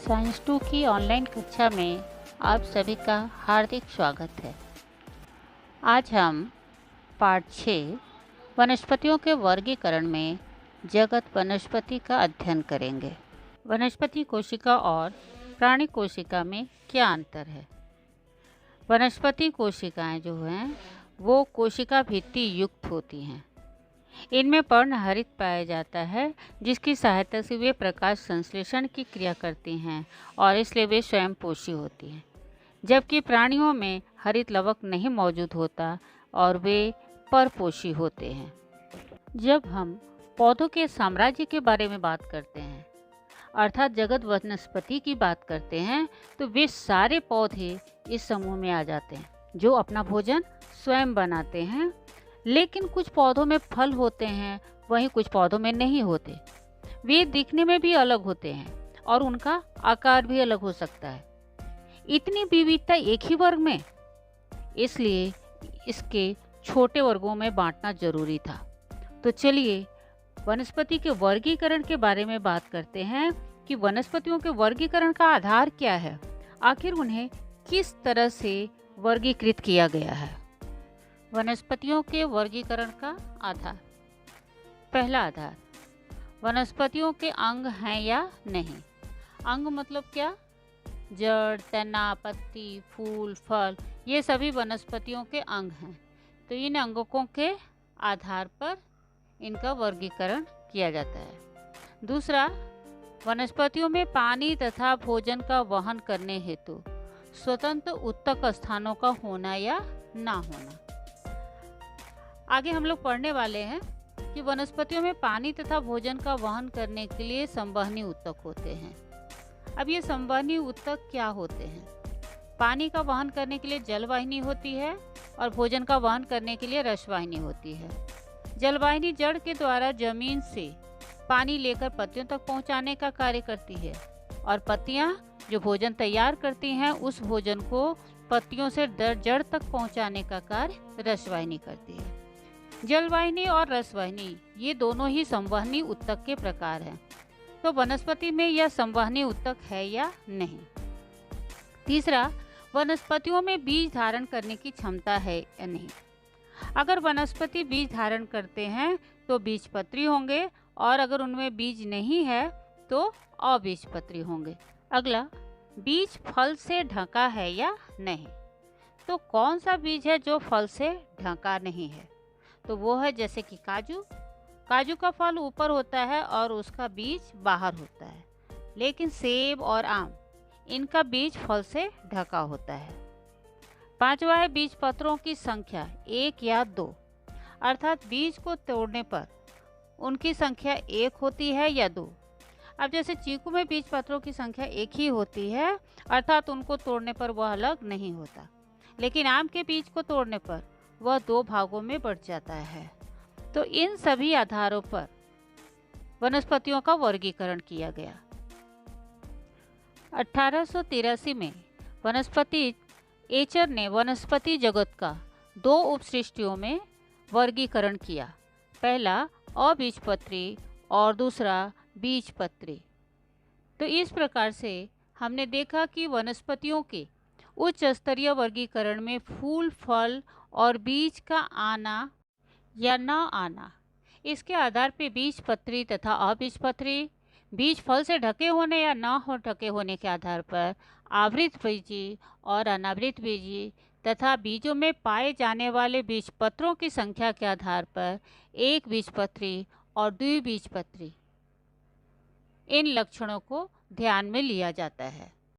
Science 2 की online कक्षा में आप सभी का हार्दिक स्वागत है। आज हम पाठ 6 वनस्पतियों के वर्गीकरण में जगत वनस्पति का अध्ययन करेंगे। वनस्पति कोशिका और प्राणी कोशिका में क्या अंतर है? वनस्पति कोशिकाएं जो हैं वो कोशिका भित्ति युक्त होती हैं। इनमें पर्णहरित पाया जाता है, जिसकी सहायता से वे प्रकाश संश्लेषण की क्रिया करती हैं और इसलिए वे स्वयं पोषी होती हैं। जबकि प्राणियों में हरित लवक नहीं मौजूद होता और वे परपोषी होते हैं। जब हम पौधों के साम्राज्य के बारे में बात करते हैं, अर्थात जगत वनस्पति की बात करते हैं, तो वे सारे पौधे इस समूह में आ जाते हैं जो अपना भोजन स्वयं बनाते हैं। लेकिन कुछ पौधों में फल होते हैं, वहीं कुछ पौधों में नहीं होते। वे दिखने में भी अलग होते हैं और उनका आकार भी अलग हो सकता है। इतनी विविधता एक ही वर्ग में, इसलिए इसके छोटे वर्गों में बांटना जरूरी था। तो चलिए वनस्पति के वर्गीकरण के बारे में बात करते हैं कि वनस्पतियों के वर्गीकरण का आधार क्या है, आखिर उन्हें किस तरह से वर्गीकृत किया गया है। वनस्पतियों के वर्गीकरण का आधार। पहला आधार, वनस्पतियों के अंग हैं या नहीं। अंग मतलब क्या? जड़, तना, पत्ती, फूल, फल, ये सभी वनस्पतियों के अंग हैं। तो इन अंगों के आधार पर इनका वर्गीकरण किया जाता है। दूसरा, वनस्पतियों में पानी तथा भोजन का वहन करने हेतु स्वतंत्र उत्तक स्थानों का होना या ना होना। आगे हम लोग पढ़ने वाले हैं कि वनस्पतियों में पानी तथा भोजन का वहन करने के लिए संवहनी उत्तक होते हैं। अब ये संवहनी उत्तक क्या होते हैं? पानी का वहन करने के लिए जलवाहिनी होती है और भोजन का वहन करने के लिए रसवाहिनी होती है। जलवाहिनी जड़ के द्वारा जमीन से पानी लेकर पत्तियों तक पहुंचाने का कार्य करती है और पत्तियां जो भोजन तैयार करती हैं उस भोजन को पत्तियों से जड़ तक पहुंचाने का कार्य रसवाहिनी करती है। जलवाहिनी और रसवाहिनी ये दोनों ही संवहनी उत्तक के प्रकार हैं। तो वनस्पति में यह संवहनी उत्तक है या नहीं। तीसरा, वनस्पतियों में बीज धारण करने की क्षमता है या नहीं। अगर वनस्पति बीज धारण करते हैं तो बीजपत्री होंगे और अगर उनमें बीज नहीं है तो अबीजपत्री होंगे। अगला, बीज फल से ढका है या नहीं। तो कौन सा बीज है जो फल से ढका नहीं है? तो वो है जैसे कि काजू का फल ऊपर होता है और उसका बीज बाहर होता है, लेकिन सेब और आम इनका बीज फल से ढका होता है। पांचवा है बीज पत्रों की संख्या 1 या 2, अर्थात बीज को तोड़ने पर उनकी संख्या 1 होती है या 2। अब जैसे चीकू में बीज पत्रों की संख्या 1 ही होती है, अर्थात उनको तोड़ने पर वह अलग नहीं होता, लेकिन आम के बीज को तोड़ने पर वह 2 भागों में बढ़ जाता है। तो इन सभी आधारों पर वनस्पतियों का वर्गीकरण किया गया। 1883 में वनस्पति एचर ने वनस्पति जगत का 2 उपसृष्टियों में वर्गीकरण किया। पहला अबीजपत्री और दूसरा बीजपत्री। तो इस प्रकार से हमने देखा कि वनस्पतियों के उच्च स्तरीय वर्गीकरण में फूल, फल और बीज का आना या न आना, इसके आधार पर बीजपत्री तथा अबीजपत्री, बीज फल से ढके होने या न हो ढके होने के आधार पर आवृत बीजी और अनावृत बीजी तथा बीजों में पाए जाने वाले बीजपत्रों की संख्या के आधार पर एक बीजपत्री और द्विबीजपत्री, इन लक्षणों को ध्यान में लिया जाता है।